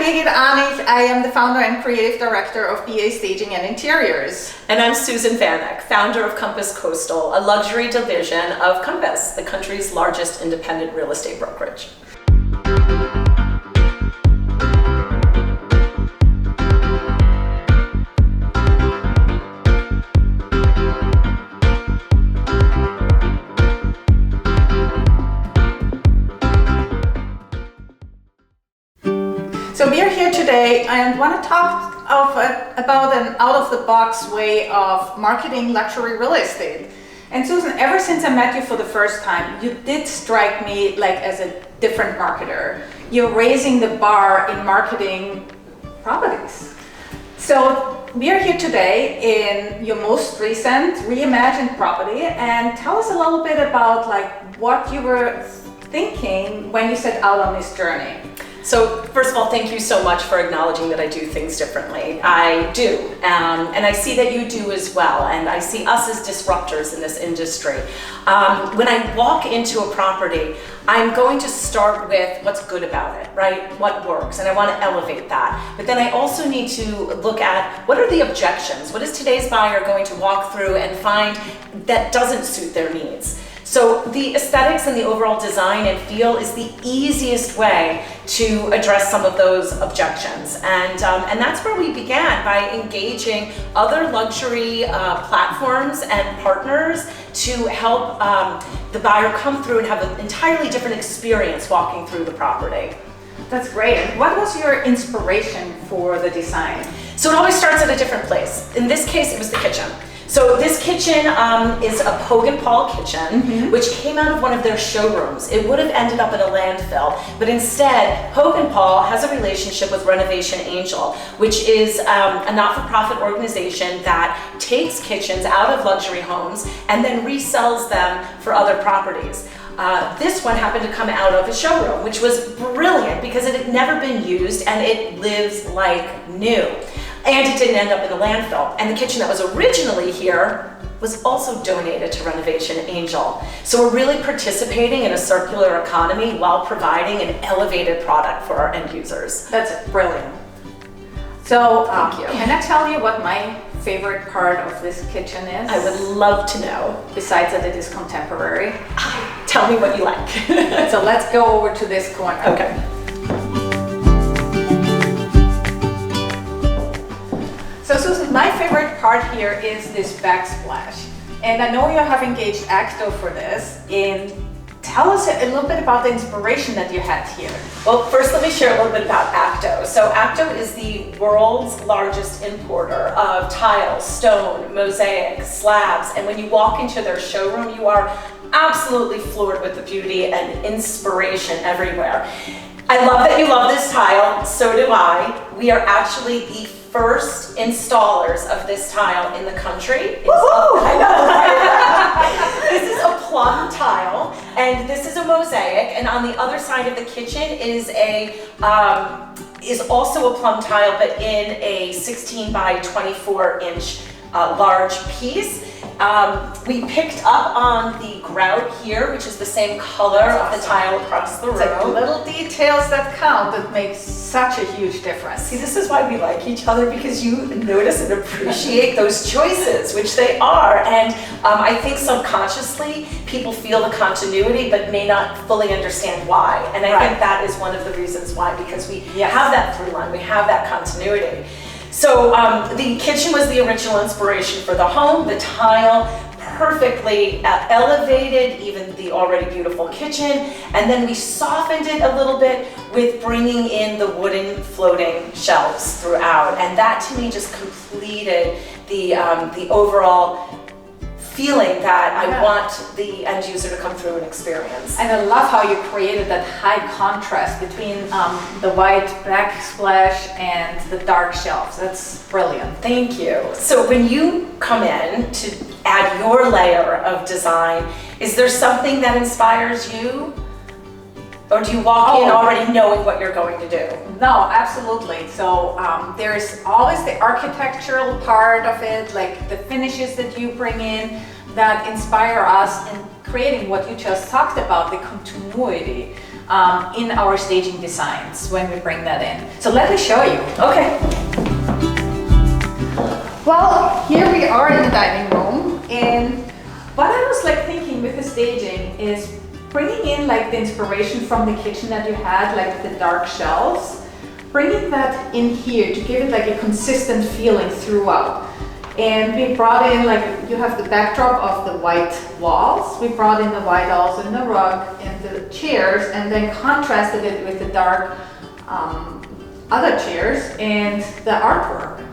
Birgit Anich. I am the founder and creative director of BA Staging and Interiors. And I'm Susan Vanech, founder of Compass Coastal, a luxury division of Compass, the country's largest independent real estate brokerage. So we are here today and want to talk about an out-of-the-box way of marketing luxury real estate. And Susan, ever since I met you for the first time, you did strike me like as a different marketer. You're raising the bar in marketing properties. So we are here today in your most recent reimagined property, and tell us a little bit about like what you were thinking when you set out on this journey. So first of all, thank you so much for acknowledging that I do things differently. I do, and I see that you do as well, and I see us as disruptors in this industry. When I walk into a property, I'm going to start with what's good about it, right? What works, and I want to elevate that. But then I also need to look at what are the objections? What is today's buyer going to walk through and find that doesn't suit their needs? So the aesthetics and the overall design and feel is the easiest way to address some of those objections. And that's where we began, by engaging other luxury platforms and partners to help the buyer come through and have an entirely different experience walking through the property. That's great. And what was your inspiration for the design? So it always starts at a different place. In this case, it was the kitchen. So this kitchen is a Hogan Paul kitchen, which came out of one of their showrooms. It would have ended up in a landfill, but instead, Hogan Paul has a relationship with Renovation Angel, which is a not-for-profit organization that takes kitchens out of luxury homes and then resells them for other properties. This one happened to come out of a showroom, which was brilliant because it had never been used and it lives like new. And it didn't end up in the landfill. And the kitchen that was originally here was also donated to Renovation Angel. So we're really participating in a circular economy while providing an elevated product for our end users. That's brilliant. So Thank you. Can I tell you what my favorite part of this kitchen is? I would love to know. Besides that it is contemporary. Tell me what you like. So let's go over to this corner. Okay. So Susan, my favorite part here is this backsplash. And I know you have engaged Acto for this. And tell us a little bit about the inspiration that you had here. Well, first let me share a little bit about Acto. So Acto is the world's largest importer of tile, stone, mosaic, slabs. And when you walk into their showroom, you are absolutely floored with the beauty and inspiration everywhere. I love that you love this tile, so do I. We are actually the first installers of this tile in the country. I know, right? This is a plum tile, and this is a mosaic, and on the other side of the kitchen is also a plum tile, but in a 16 by 24 inch large piece. We picked up on the grout here, which is the same color of the tile across the room. It's like little details that count that make such a huge difference. See, this is why we like each other, because you notice and appreciate those choices, which they are. And I think subconsciously people feel the continuity but may not fully understand why. And I think that is one of the reasons why, because we have that through line, we have that continuity. So the kitchen was the original inspiration for the home. The tile perfectly elevated even the already beautiful kitchen, and then we softened it a little bit with bringing in the wooden floating shelves throughout, and that to me just completed the overall feeling that I want the end user to come through and experience. And I love how you created that high contrast between the white backsplash and the dark shelves. That's brilliant. Thank you. So when you come in to add your layer of design, is there something that inspires you? Or do you walk in already knowing what you're going to do? No, absolutely. So there's always the architectural part of it, like the finishes that you bring in that inspire us in creating what you just talked about, the continuity. in our staging designs when we bring that in. So let me show you. Okay. Well, here we are in the dining room, and what I was like thinking with the staging is bringing in like the inspiration from the kitchen that you had, like the dark shelves, bringing that in here to give it like a consistent feeling throughout. And we brought in, like, you have the backdrop of the white walls. We brought in the white also in the rug and the chairs, and then contrasted it with the dark other chairs and the artwork.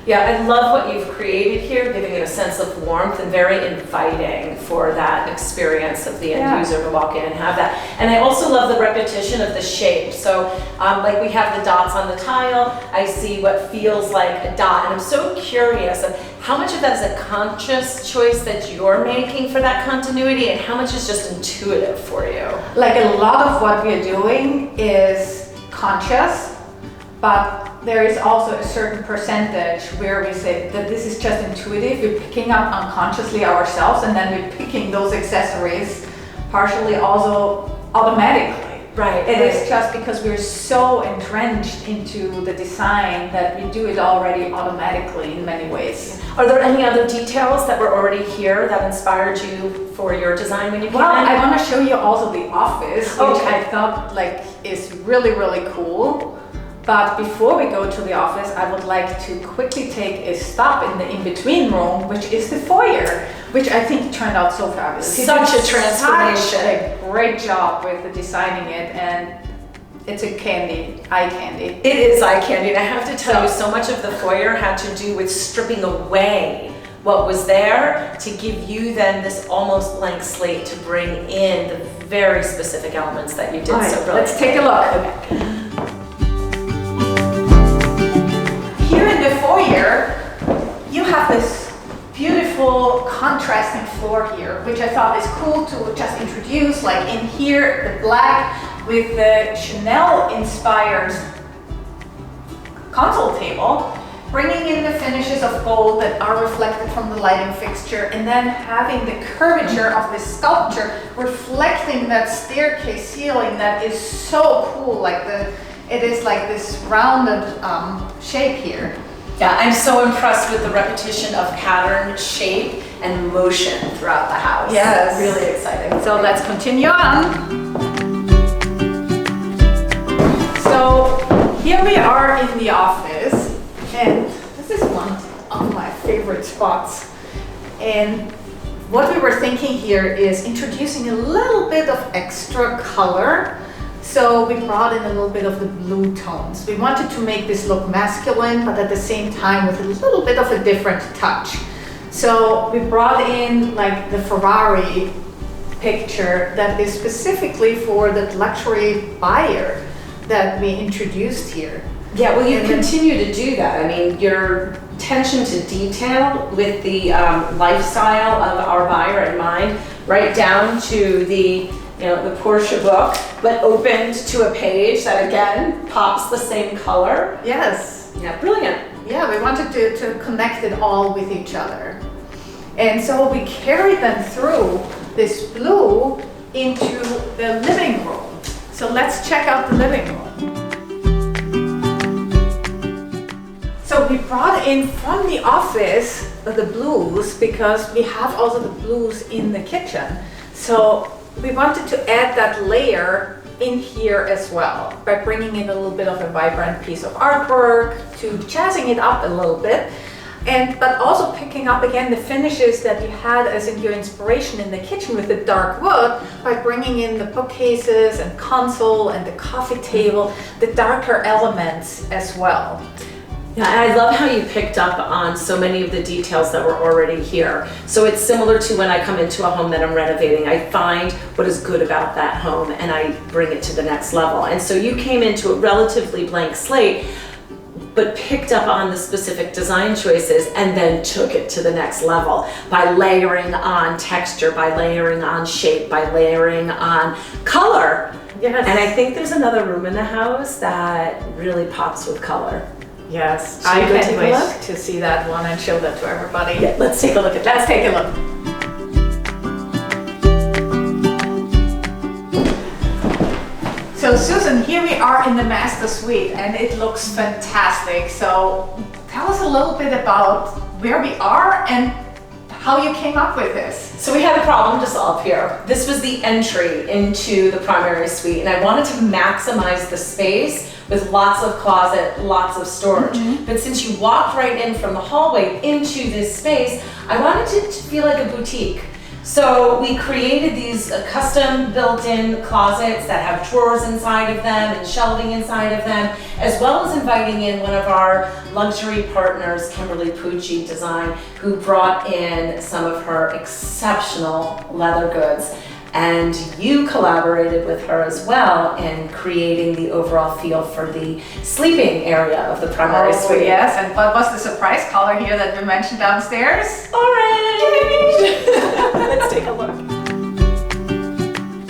Yeah, I love what you've created here, giving it a sense of warmth and very inviting for that experience of the end user to walk in and have that. And I also love the repetition of the shape. So like we have the dots on the tile, I see what feels like a dot, and I'm so curious of how much of that is a conscious choice that you're making for that continuity, and how much is just intuitive for you? Like a lot of what we're doing is conscious, but there is also a certain percentage where we say that this is just intuitive. We're picking up unconsciously ourselves, and then we're picking those accessories partially also automatically. Right. It is just because we're so entrenched into the design that we do it already automatically in many ways. Are there any other details that were already here that inspired you for your design when you came in? Well, I want to show you also the office, which Okay. I thought like is really, really cool. But before we go to the office, I would like to quickly take a stop in the in-between room, which is the foyer, which I think turned out so fabulous. Such a transformation. Such a great job with the designing it, and it's a candy, eye candy. It is eye candy, and I have to tell you, so much of the foyer had to do with stripping away what was there to give you then this almost blank slate to bring in the very specific elements that you did All right, so brilliantly. let's take a look. Here in the foyer, you have this beautiful contrasting floor here, which I thought is cool to just introduce. Like in here, the black with the Chanel-inspired console table, bringing in the finishes of gold that are reflected from the lighting fixture, and then having the curvature of the sculpture reflecting that staircase ceiling that is so cool. Like it is like this rounded shape here. Yeah, I'm so impressed with the repetition of pattern, shape, and motion throughout the house. Yes. Really exciting. So let's continue on. So here we are in the office, and this is one of my favorite spots. And what we were thinking here is introducing a little bit of extra color. So we brought in a little bit of the blue tones. We wanted to make this look masculine, but at the same time with a little bit of a different touch. So we brought in like the Ferrari picture that is specifically for the luxury buyer that we introduced here. Yeah, well, you continue to do that. I mean, your attention to detail with the lifestyle of our buyer in mind, right down to the the Porsche book, but opened to a page that again pops the same color. Yes. Yeah, brilliant. Yeah, we wanted to connect it all with each other. And so we carried them through this blue into the living room. So let's check out the living room. So we brought in from the office the blues because we have also the blues in the kitchen. So we wanted to add that layer in here as well by bringing in a little bit of a vibrant piece of artwork to jazzing it up a little bit, but also picking up again the finishes that you had as in your inspiration in the kitchen with the dark wood by bringing in the bookcases and console and the coffee table, the darker elements as well. Yeah, and I love how you picked up on so many of the details that were already here. So it's similar to when I come into a home that I'm renovating. I find what is good about that home and I bring it to the next level. And so you came into a relatively blank slate, but picked up on the specific design choices and then took it to the next level by layering on texture, by layering on shape, by layering on color. Yes. And I think there's another room in the house that really pops with color. Yes, Should I we go can't take a wait look? to see that one and show that to everybody. Yeah, let's take a look at that. Let's take a look. So Susan, here we are in the master suite and it looks fantastic. So tell us a little bit about where we are and how you came up with this. So we had a problem to solve here. This was the entry into the primary suite, and I wanted to maximize the space with lots of closet, lots of storage. But since you walked right in from the hallway into this space, I wanted it to feel like a boutique. So we created these custom built-in closets that have drawers inside of them and shelving inside of them, as well as inviting in one of our luxury partners, Kimberly Pucci Design, who brought in some of her exceptional leather goods. And you collaborated with her as well in creating the overall feel for the sleeping area of the primary suite. Yes, and what was the surprise color here that we mentioned downstairs? Orange! Let's take a look.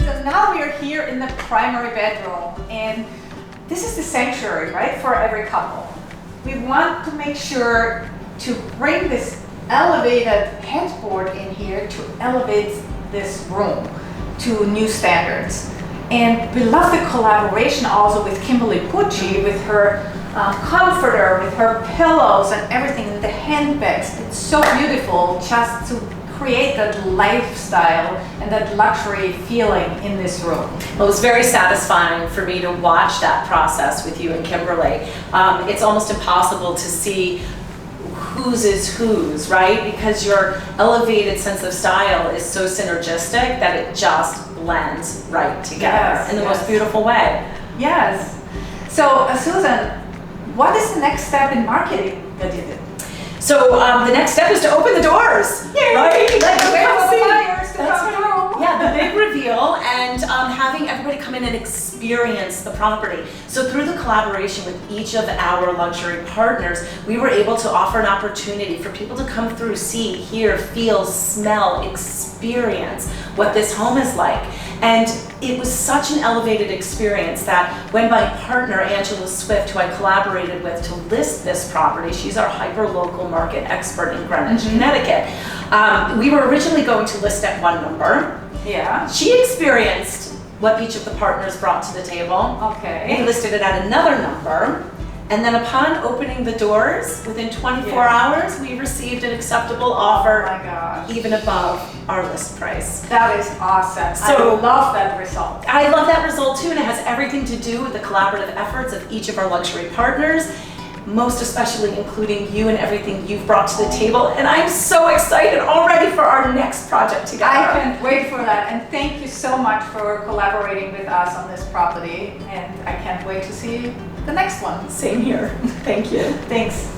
So now we are here in the primary bedroom, and this is the sanctuary, right, for every couple. We want to make sure to bring this elevated headboard in here to elevate this room to new standards. And we love the collaboration also with Kimberly Pucci, with her comforter, with her pillows and everything, the handbags. It's so beautiful just to create that lifestyle and that luxury feeling in this room. Well, it was very satisfying for me to watch that process with you and Kimberly. It's almost impossible to see whose is whose, right? Because your elevated sense of style is so synergistic that it just blends right together in the most beautiful way. Yes. So, Susan, what is the next step in marketing that you did? So the next step is to open the doors, right? Let the buyers to come through. Yeah, the big reveal and having everybody come in and experience the property. So through the collaboration with each of our luxury partners, we were able to offer an opportunity for people to come through, see, hear, feel, smell, experience what this home is like. And it was such an elevated experience that when my partner, Angela Swift, who I collaborated with to list this property, she's our hyper-local market expert in Greenwich, Connecticut. We were originally going to list at one number. Yeah. She experienced what each of the partners brought to the table. Okay. We listed it at another number. And then upon opening the doors, within 24 hours, we received an acceptable offer, Oh my gosh. even above our list price. That is awesome. So- I love that result. I love that result too, and it has everything to do with the collaborative efforts of each of our luxury partners, most especially including you and everything you've brought to the table. And I'm so excited already for our next project together. I can't wait for that, and thank you so much for collaborating with us on this property, and I can't wait to see the next one. Same here. Thank you. Thanks.